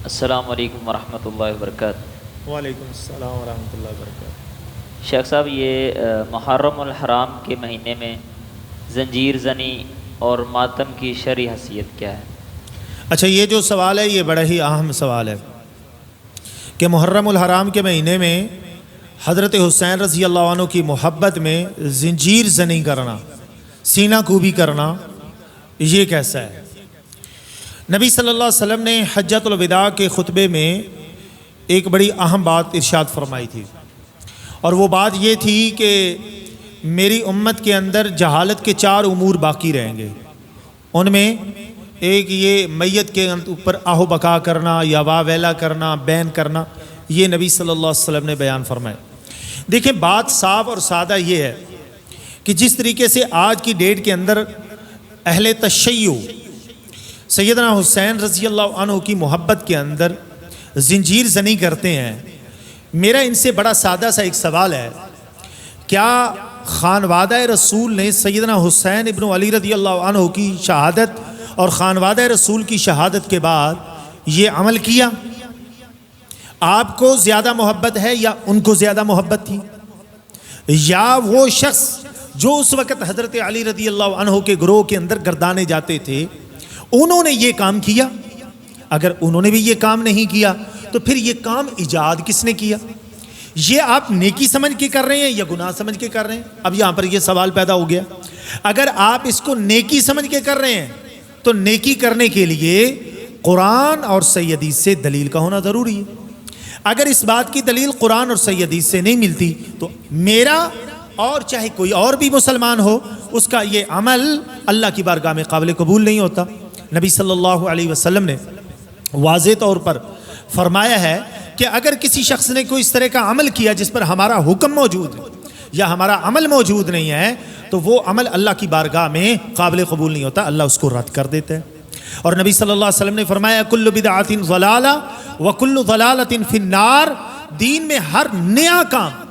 السلام علیکم ورحمۃ اللہ وبرکاتہ۔ وعلیکم السلام ورحمۃ اللہ وبرکاتہ۔ شیخ صاحب، یہ محرم الحرام کے مہینے میں زنجیر زنی اور ماتم کی شرعی حیثیت کیا ہے؟ اچھا، یہ جو سوال ہے یہ بڑا ہی اہم سوال ہے کہ محرم الحرام کے مہینے میں حضرت حسین رضی اللہ عنہ کی محبت میں زنجیر زنی کرنا، سینہ کوبی کرنا، یہ کیسا ہے؟ نبی صلی اللہ علیہ وسلم نے حجۃ الوداع کے خطبے میں ایک بڑی اہم بات ارشاد فرمائی تھی، اور وہ بات یہ تھی کہ میری امت کے اندر جہالت کے 4 امور باقی رہیں گے۔ ان میں ایک یہ میت کے اوپر آہ و بکا کرنا یا واہ ویلا کرنا، بین کرنا، یہ نبی صلی اللہ علیہ وسلم نے بیان فرمایا۔ دیکھیں، بات صاف اور سادہ یہ ہے کہ جس طریقے سے آج کی ڈیٹ کے اندر اہل تشیع سیدنا حسین رضی اللہ عنہ کی محبت کے اندر زنجیر زنی کرتے ہیں، میرا ان سے بڑا سادہ سا ایک سوال ہے، کیا خانوادہ رسول نے سیدنا حسین ابن علی رضی اللہ عنہ کی شہادت اور خانوادہ رسول کی شہادت کے بعد یہ عمل کیا؟ آپ کو زیادہ محبت ہے یا ان کو زیادہ محبت تھی؟ یا وہ شخص جو اس وقت حضرت علی رضی اللہ عنہ کے گروہ کے اندر گردانے جاتے تھے، انہوں نے یہ کام کیا؟ اگر انہوں نے بھی یہ کام نہیں کیا تو پھر یہ کام ایجاد کس نے کیا؟ یہ آپ نیکی سمجھ کے کر رہے ہیں یا گناہ سمجھ کے کر رہے ہیں؟ اب یہاں پر یہ سوال پیدا ہو گیا۔ اگر آپ اس کو نیکی سمجھ کے کر رہے ہیں تو نیکی کرنے کے لیے قرآن اور صحیح حدیث سے دلیل کا ہونا ضروری ہے۔ اگر اس بات کی دلیل قرآن اور صحیح حدیث سے نہیں ملتی تو میرا اور چاہے کوئی اور بھی مسلمان ہو، اس کا یہ عمل اللہ کی بارگاہ میں قابل قبول نہیں ہوتا۔ نبی صلی اللہ علیہ وسلم نے واضح طور پر فرمایا ہے کہ اگر کسی شخص نے کوئی اس طرح کا عمل کیا جس پر ہمارا حکم موجود ہے یا ہمارا عمل موجود نہیں ہے تو وہ عمل اللہ کی بارگاہ میں قابل قبول نہیں ہوتا، اللہ اس کو رد کر دیتا ہے۔ اور نبی صلی اللہ علیہ وسلم نے فرمایا کل بدعۃ ضلالہ وکل ضلالۃ فی النار، دین میں ہر نیا کام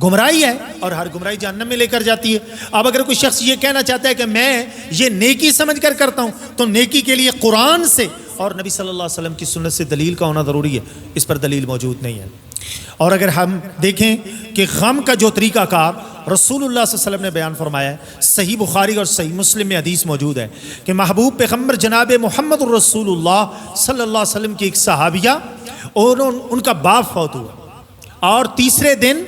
گمراہی ہے اور ہر گمراہی جہنم میں لے کر جاتی ہے۔ اب اگر کوئی شخص یہ کہنا چاہتا ہے کہ میں یہ نیکی سمجھ کر کرتا ہوں تو نیکی کے لیے قرآن سے اور نبی صلی اللہ علیہ وسلم کی سنت سے دلیل کا ہونا ضروری ہے، اس پر دلیل موجود نہیں ہے۔ اور اگر ہم دیکھیں کہ غم کا جو طریقہ کار رسول اللہ صلی اللہ علیہ وسلم نے بیان فرمایا ہے، صحیح بخاری اور صحیح مسلم میں حدیث موجود ہے کہ محبوب پیغمبر جناب محمد الرسول اللہ صلی اللہ علیہ وسلم کی ایک صحابیہ، ان کا باپ فوت ہوا اور تیسرے دن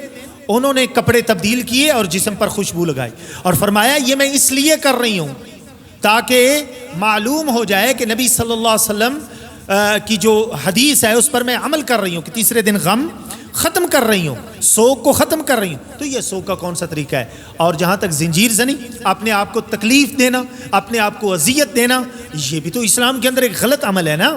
انہوں نے کپڑے تبدیل کیے اور جسم پر خوشبو لگائی اور فرمایا یہ میں اس لیے کر رہی ہوں تاکہ معلوم ہو جائے کہ نبی صلی اللہ علیہ وسلم کی جو حدیث ہے اس پر میں عمل کر رہی ہوں کہ تیسرے دن غم ختم کر رہی ہوں، سوگ کو ختم کر رہی ہوں۔ تو یہ سوگ کا کون سا طریقہ ہے؟ اور جہاں تک زنجیر زنی، اپنے آپ کو تکلیف دینا، اپنے آپ کو اذیت دینا، یہ بھی تو اسلام کے اندر ایک غلط عمل ہے نا،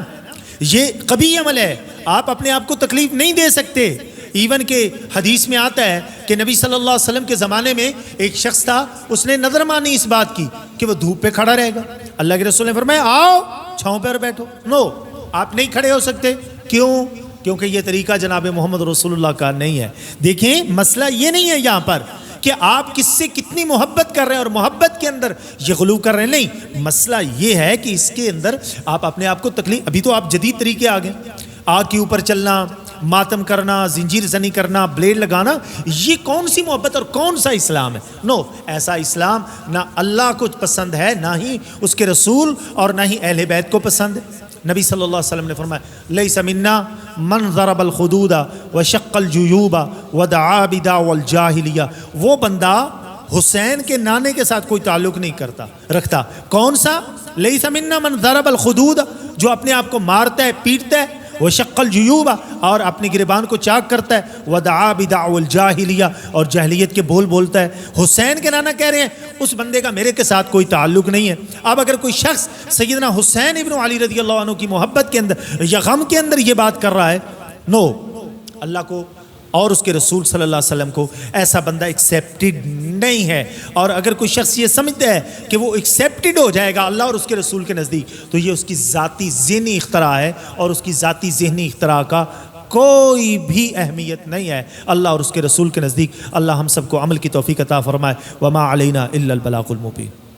یہ قبیح عمل ہے۔ آپ اپنے آپ کو تکلیف نہیں دے سکتے۔ ایون کہ حدیث میں آتا ہے کہ نبی صلی اللہ علیہ وسلم کے زمانے میں ایک شخص تھا، اس نے نظر مانی اس بات کی کہ وہ دھوپ پہ کھڑا رہے گا۔ اللہ کے رسول نے فرمایا آؤ چھاؤں پر بیٹھو۔ نو، آپ نہیں کھڑے ہو سکتے۔ کیوں؟ کیونکہ یہ طریقہ جناب محمد رسول اللہ کا نہیں ہے۔ دیکھیں، مسئلہ یہ نہیں ہے یہاں پر کہ آپ کس سے کتنی محبت کر رہے ہیں اور محبت کے اندر یہ غلو کر رہے ہیں، نہیں، مسئلہ یہ ہے کہ اس کے اندر آپ اپنے آپ کو تکلیف، ابھی تو آپ جدید طریقے آ گئے، آگ کے اوپر چلنا، ماتم کرنا، زنجیر زنی کرنا، بلیڈ لگانا، یہ کون سی محبت اور کون سا اسلام ہے؟ نو، ایسا اسلام نہ اللہ کو پسند ہے، نہ ہی اس کے رسول اور نہ ہی اہل بیت کو پسند ہے۔ نبی صلی اللہ علیہ وسلم نے فرمایا لیس منا من ضرب الخدود وشق الجیوب ودعا بدعوى الجاہلیہ، وہ بندہ حسین کے نانے کے ساتھ کوئی تعلق نہیں رکھتا۔ کون سا؟ لیس منا من ضرب الخدود، جو اپنے آپ کو مارتا ہے، پیٹتا ہے، وشق الجیوب، اور اپنی گریبان کو چاک کرتا ہے، ودعا بدعوى الجاہلیہ، اور جاہلیت کے بول بولتا ہے۔ حسین کے نانا کہہ رہے ہیں اس بندے کا میرے کے ساتھ کوئی تعلق نہیں ہے۔ اب اگر کوئی شخص سیدنا حسین ابن علی رضی اللہ عنہ کی محبت کے اندر یا غم کے اندر یہ بات کر رہا ہے، نو، اللہ کو اور اس کے رسول صلی اللہ علیہ وسلم کو ایسا بندہ ایکسیپٹڈ نہیں ہے۔ اور اگر کوئی شخص یہ سمجھتا ہے کہ وہ ایکسیپٹڈ ہو جائے گا اللہ اور اس کے رسول کے نزدیک، تو یہ اس کی ذاتی ذہنی اختراع ہے، اور اس کی ذاتی ذہنی اختراع کا کوئی بھی اہمیت نہیں ہے اللہ اور اس کے رسول کے نزدیک۔ اللہ ہم سب کو عمل کی توفیق عطا فرمائے۔ وما علینا الا البلاغ المبین۔